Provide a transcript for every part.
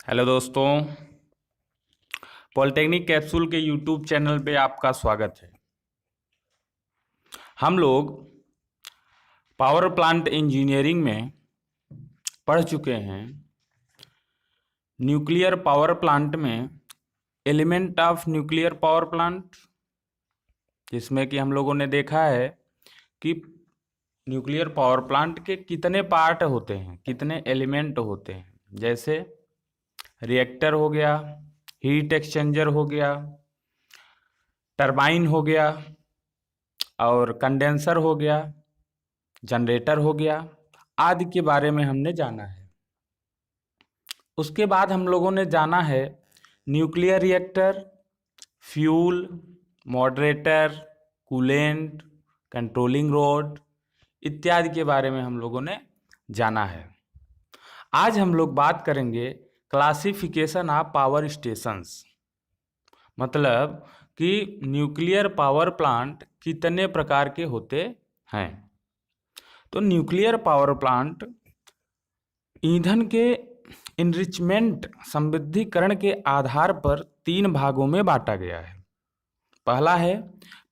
Hello दोस्तों, polytechnic capsule के YouTube channel पे आपका स्वागत है। हम लोग पावर प्लांट इंजीनियरिंग में पढ़ चुके हैं। न्यूक्लियर पावर प्लांट में element of nuclear power plant, जिसमें कि हम लोगों ने देखा है कि न्यूक्लियर पावर प्लांट के कितने पार्ट होते हैं, कितने एलिमेंट होते हैं। जैसे रिएक्टर हो गया, हीट एक्सचेंजर हो गया, टरबाइन हो गया और कंडेंसर हो गया, जनरेटर हो गया आदि के बारे में हमने जाना है। उसके बाद हम लोगों ने जाना है nuclear reactor, fuel, moderator, coolant, controlling rod इत्यादि के बारे में हम लोगों ने जाना है। आज हम लोग बात करेंगे क्लासिफिकेशन ऑफ पावर स्टेशंस, मतलब कि न्यूक्लियर पावर प्लांट कितने प्रकार के होते हैं। तो न्यूक्लियर पावर प्लांट ईंधन के इनरिचमेंट समृद्धिकरण के आधार पर 3 भागों में बांटा गया है। पहला है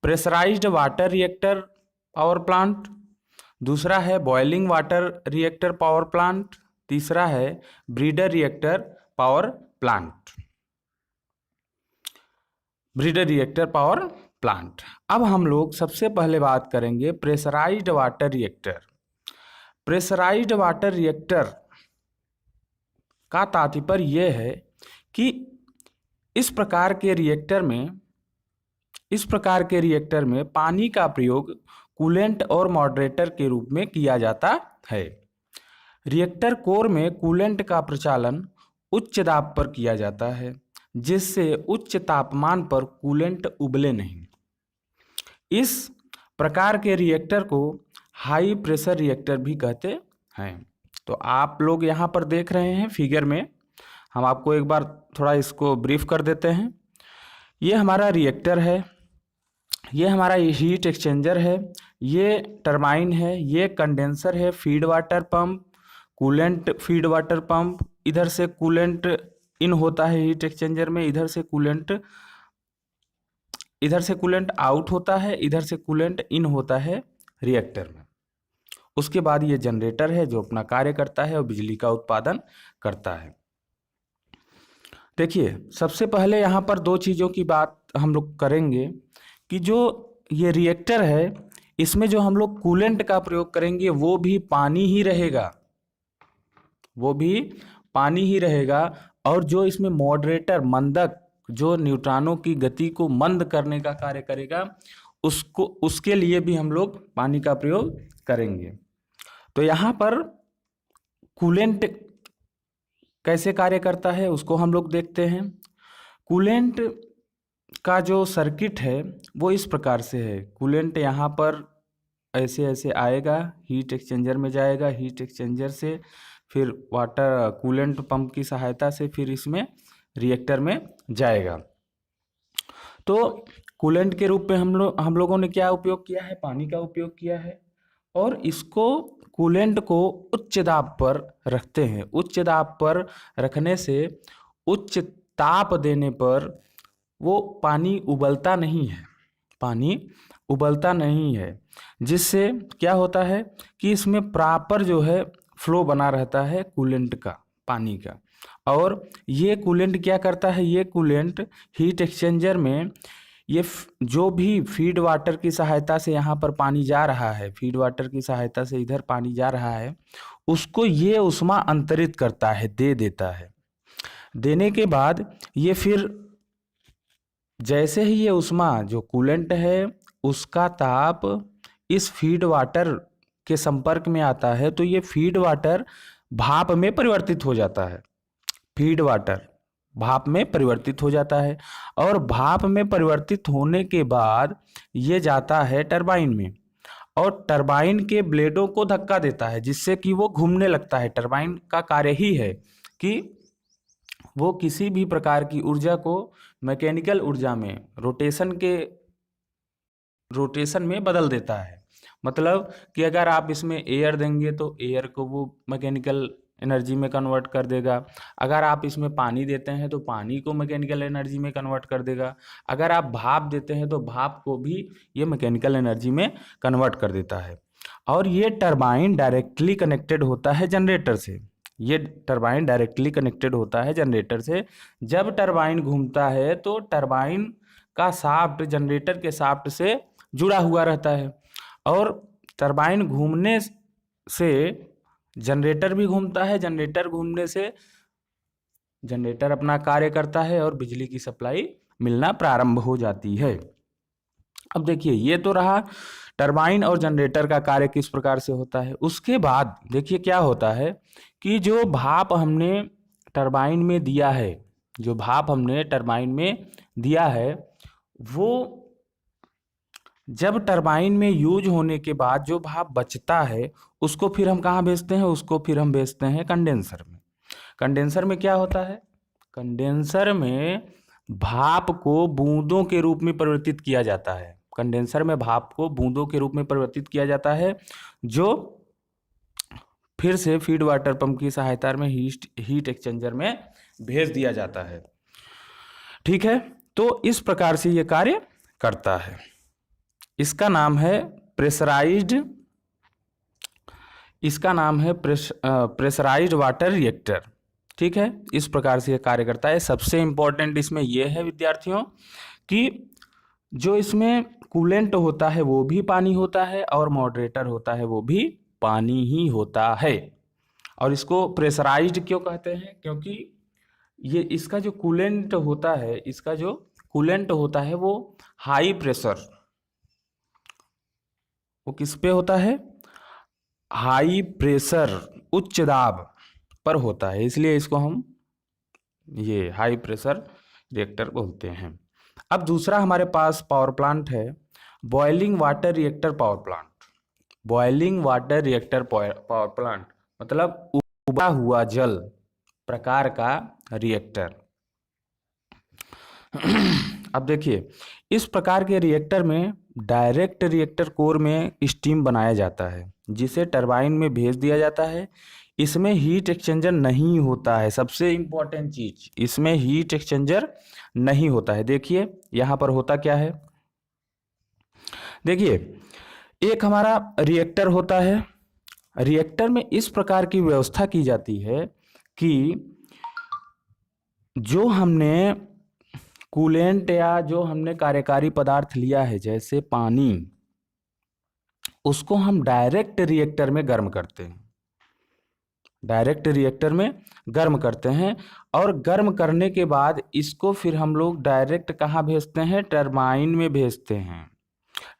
pressurised water reactor power plant, दूसरा है boiling water reactor power plant, तीसरा है breeder reactor power plant. Breeder reactor power plant. अब हम लोग सबसे पहले बात करेंगे pressurised water reactor. Pressurised water reactor का तात्पर्य यह है कि इस प्रकार के रिएक्टर में पानी का प्रयोग कूलेंट और मॉडरेटर के रूप में किया जाता है। रिएक्टर कोर में कूलेंट का प्रचालन उच्च दाब पर किया जाता है, जिससे उच्च तापमान पर कूलेंट उबले नहीं। इस प्रकार के रिएक्टर को हाई प्रेशर रिएक्टर भी कहते हैं। तो आप लोग यहाँ पर देख रहे हैं फिगर में, हम आपको एक बार थोड़ा इसको ब्रीफ कर देते हैं। ये हमारा रिएक्टर है, ये हमारा हीट एक्सचेंजर है, ये टरबाइन है, ये कंडेंसर है, feed water pump, coolant feed water pump. इधर से कूलेंट इन होता है हीट एक्सचेंजर में, इधर से कूलेंट आउट होता है, इधर से कूलेंट इन होता है रिएक्टर में। उसके बाद ये जनरेटर है जो अपना कार्य करता है और बिजली का उत्पादन करता है। देखिए, सबसे पहले यहाँ पर 2 चीज़ों की बात हम लोग करेंगे कि जो ये रिएक्टर है इसमें जो हम लोग कूलेंट का प्रयोग करेंगे वो भी पानी ही रहेगा, और जो इसमें मॉडरेटर मंदक जो न्यूट्रॉनों की गति को मंद करने का कार्य करेगा उसके लिए भी हम लोग पानी का प्रयोग करेंगे। तो यहाँ पर कूलेंट कैसे कार्य करता है उसको हम लोग देखते हैं। कूलेंट का जो सर्किट है वो इस प्रकार से है। कूलेंट यहाँ पर ऐसे ऐसे आएगा, हीट एक्सचेंजर में जाएगा, हीट एक्सचेंजर से फिर वाटर कूलेंट पंप की सहायता से फिर इसमें रिएक्टर में जाएगा। तो कूलेंट के रूप में हम लोगों ने क्या उपयोग किया है, पानी का उपयोग किया है, और इसको कूलेंट को उच्च दाब पर रखते हैं। उच्च दाब पर रखने से उच्च ताप देने पर वो पानी उबलता नहीं है, जिससे क्या होता है कि इसमें प्रॉपर जो है फ्लो बना रहता है कूलेंट का, पानी का। और ये कूलेंट क्या करता है, ये कूलेंट हीट एक्सचेंजर में ये जो भी फीड वाटर की सहायता से यहाँ पर पानी जा रहा है, फीड वाटर की सहायता से इधर पानी जा रहा है, उसको ये उष्मा अंतरित करता है, दे देता है। देने के बाद ये फिर जैसे ही ये उष्मा जो कूलेंट है उसका ताप इस फीड वाटर के संपर्क में आता है, तो ये फीड वाटर भाप में परिवर्तित हो जाता है। फीड वाटर भाप में परिवर्तित हो जाता है, और भाप में परिवर्तित होने के बाद ये जाता है टरबाइन में, और टरबाइन के ब्लेडों को धक्का देता है जिससे कि वो घूमने लगता है। टरबाइन का कार्य ही है कि वो किसी भी प्रकार की ऊर्जा को मैकेनिकल ऊर्जा में रोटेशन में बदल देता है। मतलब कि अगर आप इसमें एयर देंगे तो एयर को वो मैकेनिकल एनर्जी में कन्वर्ट कर देगा। अगर आप इसमें पानी देते हैं तो पानी को मैकेनिकल एनर्जी में कन्वर्ट कर देगा। अगर आप भाप देते हैं तो भाप को भी ये मैकेनिकल एनर्जी में कन्वर्ट कर देता है। और ये टरबाइन डायरेक्टली कनेक्टेड होता है जनरेटर से। ये टरबाइन डायरेक्टली कनेक्टेड होता है जनरेटर से। जब टरबाइन घूमता है तो टरबाइन का शाफ्ट जनरेटर के शाफ्ट से जुड़ा हुआ रहता है, और टरबाइन घूमने से जनरेटर भी घूमता है। जनरेटर घूमने से जनरेटर अपना कार्य करता है और बिजली की सप्लाई मिलना प्रारंभ हो जाती है। अब देखिए, ये तो रहा टरबाइन और जनरेटर का कार्य किस प्रकार से होता है। उसके बाद देखिए क्या होता है कि जो भाप हमने टरबाइन में दिया है, जो भाप हमने टरबाइन में दिया है, वो जब टरबाइन में यूज होने के बाद जो भाप बचता है उसको फिर हम कहाँ भेजते हैं, उसको फिर हम भेजते हैं कंडेंसर में। कंडेंसर में क्या होता है, कंडेंसर में भाप को बूंदों के रूप में परिवर्तित किया जाता है। कंडेंसर में भाप को बूंदों के रूप में परिवर्तित किया जाता है, जो फिर से फीड वाटर पंप की सहायता में हीट एक्सचेंजर में भेज दिया जाता है। ठीक है, तो इस प्रकार से ये कार्य करता है। इसका नाम है प्रेशराइज्ड वाटर रिएक्टर। ठीक है, इस प्रकार से ये कार्य करता है। सबसे इंपॉर्टेंट इसमें यह है विद्यार्थियों कि जो इसमें कूलेंट होता है वो भी पानी होता है, और मॉडरेटर होता है वो भी पानी ही होता है। और इसको प्रेशराइज्ड क्यों कहते हैं, क्योंकि ये इसका जो कूलेंट होता है, इसका जो कूलेंट होता है वो हाई प्रेशर, वो किस पे होता है, हाई प्रेशर, उच्च दाब पर होता है, इसलिए इसको हम ये हाई प्रेशर रिएक्टर बोलते हैं। अब दूसरा हमारे पास पावर प्लांट है, boiling water reactor power plant. Boiling water reactor power plant मतलब उबला हुआ जल प्रकार का रिएक्टर। अब देखिए, इस प्रकार के रिएक्टर में डायरेक्ट रिएक्टर कोर में स्टीम बनाया जाता है, जिसे टरबाइन में भेज दिया जाता है। इसमें हीट एक्सचेंजर नहीं होता है। सबसे इंपॉर्टेंट चीज, इसमें हीट एक्सचेंजर नहीं होता है। देखिए यहां पर होता क्या है, देखिए एक हमारा रिएक्टर होता है। रिएक्टर में इस प्रकार की व्यवस्था की जाती है कि जो हमने कूलेंट या जो हमने कार्यकारी पदार्थ लिया है जैसे पानी, उसको हम डायरेक्ट रिएक्टर में गर्म करते हैं। डायरेक्ट रिएक्टर में गर्म करते हैं, और गर्म करने के बाद इसको फिर हम लोग डायरेक्ट कहाँ भेजते हैं, टरबाइन में भेजते हैं।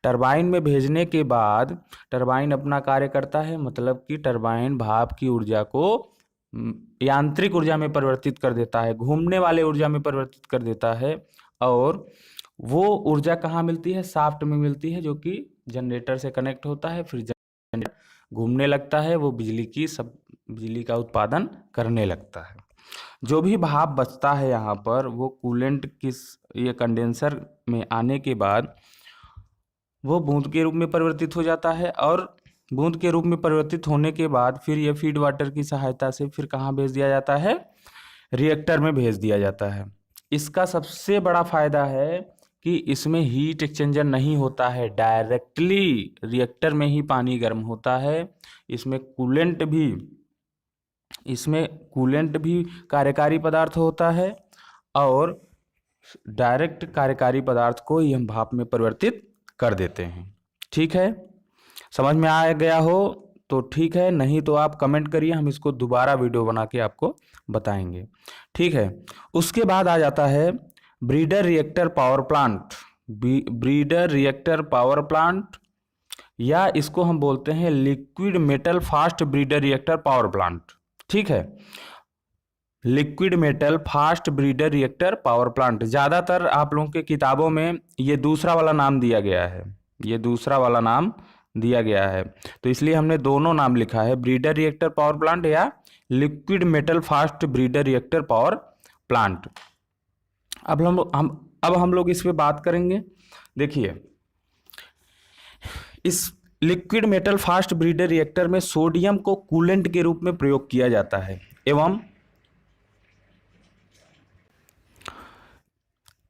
टरबाइन में भेजने के बाद टरबाइन अपना कार्य करता है, मतलब कि टरबाइन भाप की ऊर्जा को यांत्रिक ऊर्जा में परिवर्तित कर देता है, घूमने वाले ऊर्जा में परिवर्तित कर देता है। और वो ऊर्जा कहाँ मिलती है, शाफ्ट में मिलती है, जो कि जनरेटर से कनेक्ट होता है। फिर जनरेटर घूमने लगता है, वो बिजली का उत्पादन करने लगता है। जो भी भाप बचता है यहाँ पर, वो कूलेंट ये कंडेंसर में आने के बाद वो बूंद के रूप में परिवर्तित हो जाता है, और बूंद के रूप में परिवर्तित होने के बाद फिर ये फीड वाटर की सहायता से फिर कहाँ भेज दिया जाता है, रिएक्टर में भेज दिया जाता है। इसका सबसे बड़ा फायदा है कि इसमें हीट एक्सचेंजर नहीं होता है, डायरेक्टली रिएक्टर में ही पानी गर्म होता है। इसमें कूलेंट भी कार्यकारी पदार्थ होता है, और डायरेक्ट कार्यकारी पदार्थ को ही हम भाप में परिवर्तित कर देते हैं। ठीक है, समझ में आ गया हो तो ठीक है, नहीं तो आप कमेंट करिए, हम इसको दोबारा वीडियो बना के आपको बताएंगे। ठीक है, उसके बाद आ जाता है breeder reactor power plant. Breeder reactor power plant, या इसको हम बोलते हैं liquid metal fast breeder reactor power plant. ठीक है, liquid metal fast breeder reactor power plant. ज़्यादातर आप लोगों के किताबों में ये दूसरा वाला नाम दिया गया है, ये दूसरा वाला नाम दिया गया है, तो इसलिए हमने दोनों नाम लिखा है, ब्रीडर रिएक्टर पावर प्लांट या liquid metal fast breeder reactor power plant. अब हम लोग इस पे बात करेंगे। देखिए, इस liquid metal fast breeder reactor में सोडियम को कूलेंट के रूप में प्रयोग किया जाता है एवं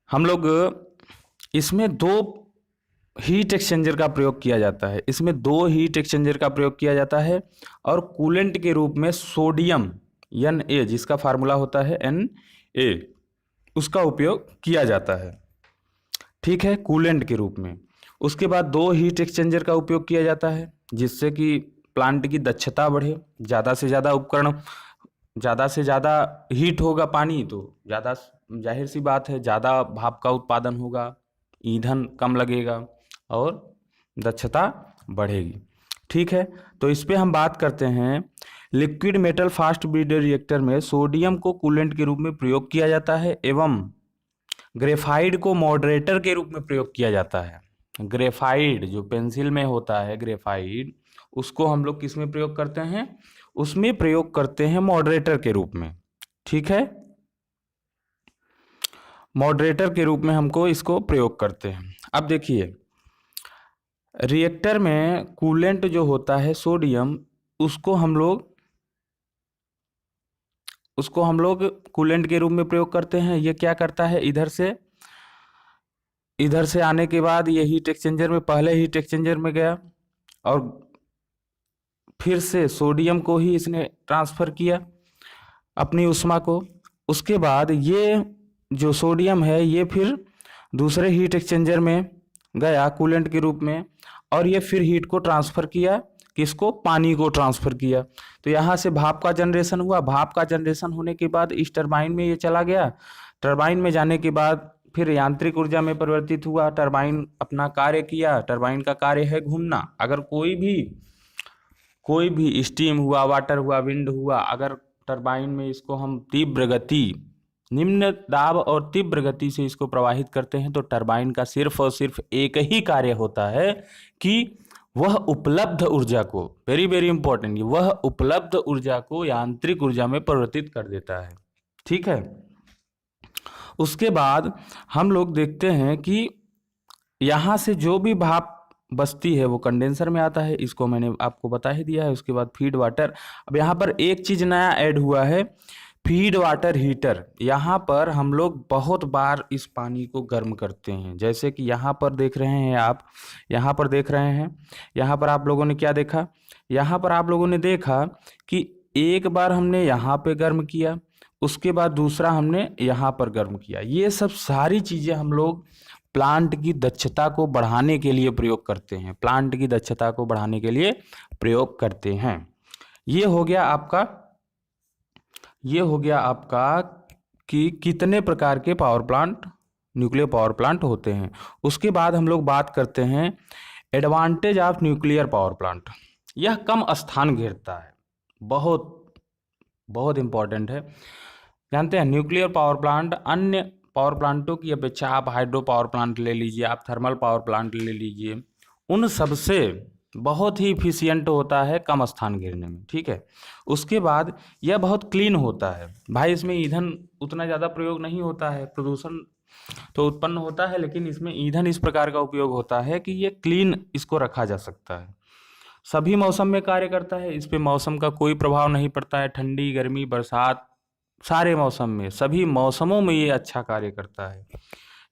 हम लोग इसमें दो हीट एक्सचेंजर का प्रयोग किया जाता है। इसमें दो हीट एक्सचेंजर का प्रयोग किया जाता है और कूलेंट के रूप में सोडियम Na, जिसका फार्मूला होता है Na, उसका उपयोग किया जाता है। ठीक है, कूलेंट के रूप में। उसके बाद दो हीट एक्सचेंजर का उपयोग किया जाता है जिससे कि प्लांट की दक्षता बढ़े। ज़्यादा से ज़्यादा उपकरण, ज़्यादा से ज़्यादा हीट होगा पानी तो ज़्यादा, जाहिर सी बात है, ज़्यादा भाप का उत्पादन होगा, ईंधन कम लगेगा और दक्षता बढ़ेगी। ठीक है, तो इस पे हम बात करते हैं। Liquid metal fast breeder reactor में सोडियम को कूलेंट के रूप में प्रयोग किया जाता है एवं ग्रेफाइड को मॉडरेटर के रूप में प्रयोग किया जाता है। ग्रेफाइड जो पेंसिल में होता है, ग्रेफाइड, उसको हम लोग किस में प्रयोग करते हैं? उसमें प्रयोग करते हैं मॉडरेटर के रूप में। ठीक है, मॉडरेटर के रूप में हमको इसको प्रयोग करते हैं। अब देखिए, रिएक्टर में कूलेंट जो होता है सोडियम, उसको हम लोग कूलेंट के रूप में प्रयोग करते हैं। ये क्या करता है, इधर से आने के बाद ये हीट एक्सचेंजर में, पहले हीट एक्सचेंजर में गया और फिर से सोडियम को ही इसने ट्रांसफर किया अपनी उष्मा को। उसके बाद ये जो सोडियम है ये फिर दूसरे हीट एक्सचेंजर में गया कूलेंट के रूप में और ये फिर हीट को ट्रांसफर किया, किसको? पानी को ट्रांसफर किया। तो यहाँ से भाप का जनरेशन हुआ। भाप का जनरेशन होने के बाद इस टरबाइन में ये चला गया। टरबाइन में जाने के बाद फिर यांत्रिक ऊर्जा में परिवर्तित हुआ। टरबाइन अपना कार्य किया। टरबाइन का कार्य है घूमना। अगर कोई भी स्टीम हुआ, वाटर हुआ, विंड हुआ, अगर टरबाइन में इसको हम तीव्र गति, निम्न दाब और तीव्र गति से इसको प्रवाहित करते हैं तो टरबाइन का सिर्फ और सिर्फ एक ही कार्य होता है कि वह उपलब्ध ऊर्जा को, वेरी वेरी इंपॉर्टेंट, वह उपलब्ध ऊर्जा को यांत्रिक ऊर्जा में परिवर्तित कर देता है। ठीक है, उसके बाद हम लोग देखते हैं कि यहाँ से जो भी भाप बचती है वो कंडेंसर में आता है। इसको मैंने आपको बता ही दिया है। उसके बाद फीड वाटर। अब यहाँ पर एक चीज नया ऐड हुआ है, फीड वाटर हीटर। यहाँ पर हम लोग बहुत बार इस पानी को गर्म करते हैं। जैसे कि यहाँ पर देख रहे हैं आप, यहाँ पर देख रहे हैं, यहाँ पर आप लोगों ने क्या देखा? यहाँ पर आप लोगों ने देखा कि एक बार हमने यहाँ पे गर्म किया, उसके बाद दूसरा हमने यहाँ पर गर्म किया। ये सब सारी चीज़ें हम लोग प्लांट की दक्षता को बढ़ाने के लिए प्रयोग करते हैं। प्लांट की दक्षता को बढ़ाने के लिए प्रयोग करते हैं। ये हो गया आपका कि कितने प्रकार के power plant, nuclear power plant होते हैं। उसके बाद हम लोग बात करते हैं advantage of nuclear power plant. यह कम स्थान घेरता है, बहुत बहुत इंपॉर्टेंट है। जानते हैं, न्यूक्लियर पावर प्लांट अन्य पावर प्लांटों की अपेक्षा, आप हाइड्रो पावर प्लांट ले लीजिए, आप थर्मल पावर प्लांट ले लीजिए, उन सबसे बहुत ही इफिशियंट होता है कम स्थान घेरने में। ठीक है, उसके बाद यह बहुत क्लीन होता है। भाई इसमें ईंधन उतना ज़्यादा प्रयोग नहीं होता है, प्रदूषण तो उत्पन्न होता है लेकिन इसमें ईंधन इस प्रकार का उपयोग होता है कि ये क्लीन इसको रखा जा सकता है। सभी मौसम में कार्य करता है। इस पे मौसम का कोई प्रभाव नहीं पड़ता है। ठंडी, गर्मी, बरसात, सारे मौसम में, सभी मौसमों में ये अच्छा कार्य करता है।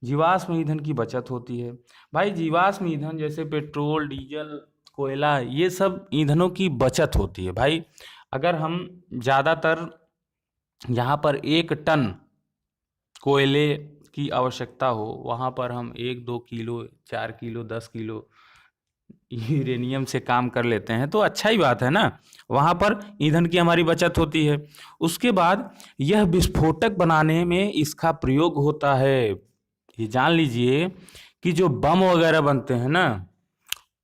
जीवाश्म ईंधन की बचत होती है। भाई जीवाश्म ईंधन जैसे पेट्रोल, डीजल, कोयला, ये सब ईंधनों की बचत होती है। भाई अगर हम ज़्यादातर यहाँ पर 1 टन कोयले की आवश्यकता हो, वहाँ पर हम 1-2 किलो, 4 किलो, 10 किलो यूरेनियम से काम कर लेते हैं तो अच्छा ही बात है ना। वहाँ पर ईंधन की हमारी बचत होती है। उसके बाद यह विस्फोटक बनाने में इसका प्रयोग होता है। ये जान लीजिए कि जो बम वगैरह बनते हैं ना,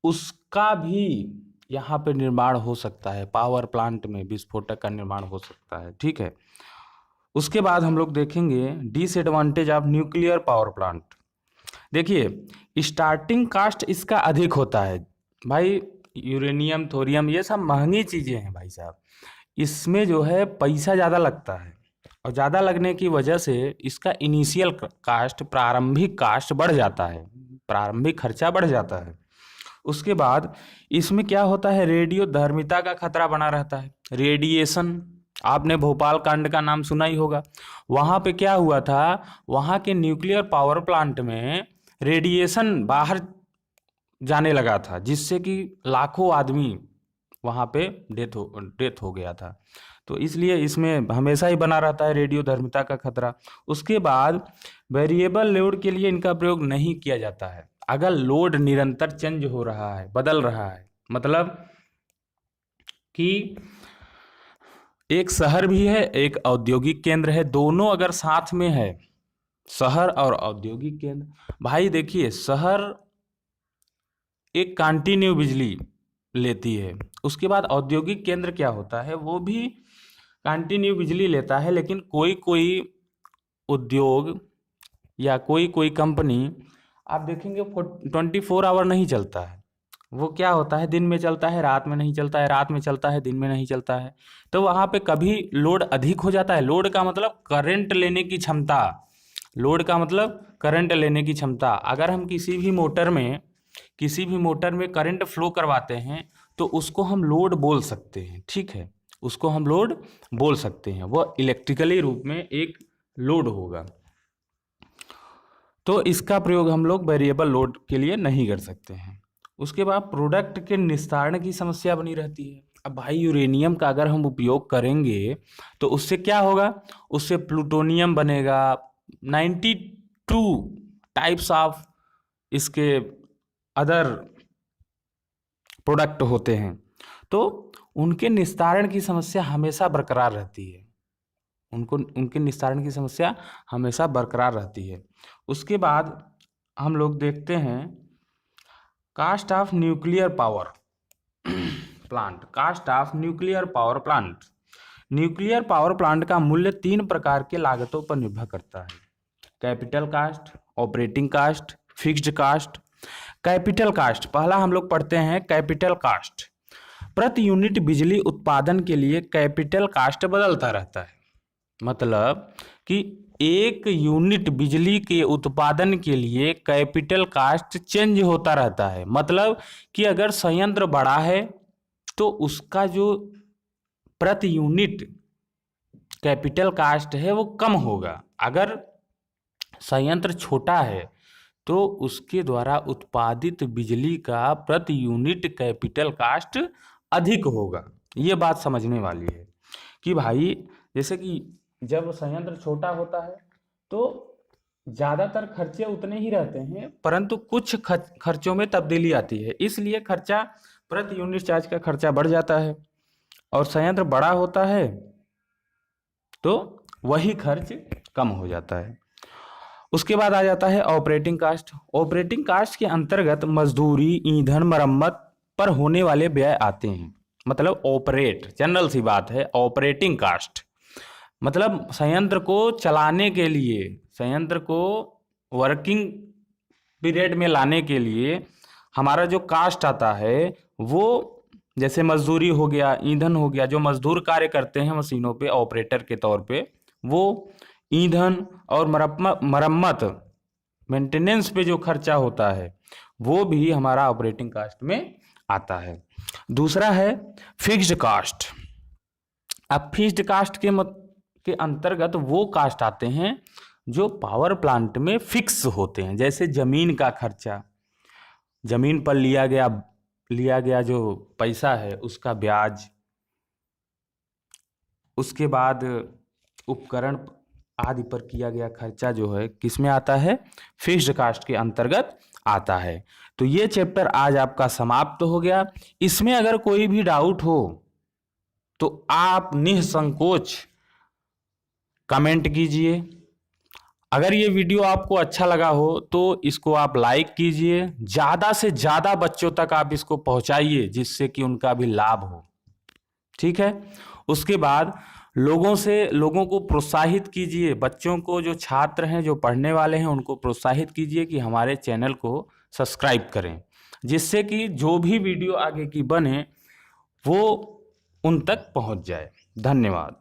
उसका भी यहाँ पे निर्माण हो सकता है। पावर प्लांट में विस्फोटक का निर्माण हो सकता है। ठीक है, उसके बाद हम लोग देखेंगे disadvantage of nuclear power plant. देखिए, स्टार्टिंग कास्ट इसका अधिक होता है। भाई यूरेनियम, थोरियम, ये सब महंगी चीज़ें हैं भाई साहब। इसमें जो है पैसा ज़्यादा लगता है और ज़्यादा लगने की वजह से इसका इनिशियल कास्ट, प्रारंभिक कास्ट बढ़ जाता है, प्रारंभिक खर्चा बढ़ जाता है। उसके बाद इसमें क्या होता है, रेडियोधर्मिता का खतरा बना रहता है। रेडिएशन, आपने भोपाल कांड का नाम सुना ही होगा। वहाँ पे क्या हुआ था, वहाँ के न्यूक्लियर पावर प्लांट में रेडिएशन बाहर जाने लगा था, जिससे कि लाखों आदमी वहाँ पे डेथ हो गया था। तो इसलिए इसमें हमेशा ही बना रहता है रेडियोधर्मिता का खतरा। उसके बाद वेरिएबल लोड के लिए इनका प्रयोग नहीं किया जाता है। अगर लोड निरंतर चेंज हो रहा है, बदल रहा है, मतलब कि एक शहर भी है, एक औद्योगिक केंद्र है, दोनों अगर साथ में है, शहर और औद्योगिक केंद्र, भाई देखिए शहर एक कंटिन्यू बिजली लेती है, उसके बाद औद्योगिक केंद्र क्या होता है, वो भी कंटिन्यू बिजली लेता है, लेकिन कोई कोई उद्योग या कोई कोई कंपनी आप देखेंगे 24 आवर नहीं चलता है। वो क्या होता है, दिन में चलता है, रात में नहीं चलता है, रात में चलता है, दिन में नहीं चलता है। तो वहाँ पे कभी लोड अधिक हो जाता है। लोड का मतलब करंट लेने की क्षमता, लोड का मतलब करंट लेने की क्षमता। अगर हम किसी भी मोटर में करंट फ्लो करवाते हैं तो उसको हम लोड बोल सकते हैं, ठीक है, उसको हम लोड बोल सकते हैं, वो इलेक्ट्रिकली रूप में एक लोड होगा। तो इसका प्रयोग हम लोग वेरिएबल लोड के लिए नहीं कर सकते हैं। उसके बाद प्रोडक्ट के निस्तारण की समस्या बनी रहती है। अब भाई यूरेनियम का अगर हम उपयोग करेंगे तो उससे क्या होगा, उससे प्लूटोनियम बनेगा। 92 टाइप्स ऑफ इसके अदर प्रोडक्ट होते हैं, तो उनके निस्तारण की समस्या हमेशा बरकरार रहती है। उनके निस्तारण की समस्या हमेशा बरकरार रहती है। उसके बाद हम लोग देखते हैं cost of nuclear power plant. Cost of nuclear power plant, nuclear power plant का मूल्य 3 प्रकार के लागतों पर निर्भर करता है। Capital cost, operating cost, fixed cost. Capital cost, पहला हम लोग पढ़ते हैं कैपिटल कास्ट। प्रति यूनिट बिजली उत्पादन के लिए कैपिटल कास्ट बदलता रहता है। मतलब कि एक यूनिट बिजली के उत्पादन के लिए कैपिटल कास्ट चेंज होता रहता है। मतलब कि अगर संयंत्र बड़ा है तो उसका जो प्रति यूनिट कैपिटल कास्ट है वो कम होगा। अगर संयंत्र छोटा है तो उसके द्वारा उत्पादित बिजली का प्रति यूनिट कैपिटल कास्ट अधिक होगा। ये बात समझने वाली है कि भाई जैसे कि जब संयंत्र छोटा होता है तो ज़्यादातर खर्चे उतने ही रहते हैं, परंतु कुछ खर्चों में तब्दीली आती है, इसलिए खर्चा प्रति यूनिट चार्ज का खर्चा बढ़ जाता है। और संयंत्र बड़ा होता है तो वही खर्च कम हो जाता है। उसके बाद आ जाता है ऑपरेटिंग कास्ट। ऑपरेटिंग कास्ट के अंतर्गत मजदूरी, ईंधन, मरम्मत पर होने वाले व्यय आते हैं। मतलब ऑपरेट, जनरल सी बात है, ऑपरेटिंग कास्ट मतलब संयंत्र को चलाने के लिए, संयंत्र को वर्किंग पीरियड में लाने के लिए हमारा जो कास्ट आता है वो जैसे मजदूरी हो गया, ईंधन हो गया, जो मजदूर कार्य करते हैं मशीनों पे ऑपरेटर के तौर पे, वो ईंधन और मरम्मत मेंटेनेंस पे जो खर्चा होता है वो भी हमारा ऑपरेटिंग कास्ट में आता है। दूसरा है फिक्स्ड कास्ट। अब फिक्स्ड कास्ट के अंतर्गत वो कास्ट आते हैं जो पावर प्लांट में फिक्स होते हैं। जैसे जमीन का खर्चा, जमीन पर लिया गया जो पैसा है उसका ब्याज, उसके बाद उपकरण आदि पर किया गया खर्चा जो है किस में आता है, फिक्स्ड कास्ट के अंतर्गत आता है। तो ये चैप्टर आज आपका समाप्त हो गया। इसमें अगर कोई भी डाउट हो तो आप निसंकोच कमेंट कीजिए। अगर ये वीडियो आपको अच्छा लगा हो तो इसको आप लाइक कीजिए, ज़्यादा से ज़्यादा बच्चों तक आप इसको पहुंचाइए जिससे कि उनका भी लाभ हो, ठीक है। उसके बाद लोगों को प्रोत्साहित कीजिए, बच्चों को, जो छात्र हैं, जो पढ़ने वाले हैं, उनको प्रोत्साहित कीजिए कि हमारे चैनल को सब्सक्राइब करें, जिससे कि जो भी वीडियो आगे की बने वो उन तक पहुंच जाए। धन्यवाद।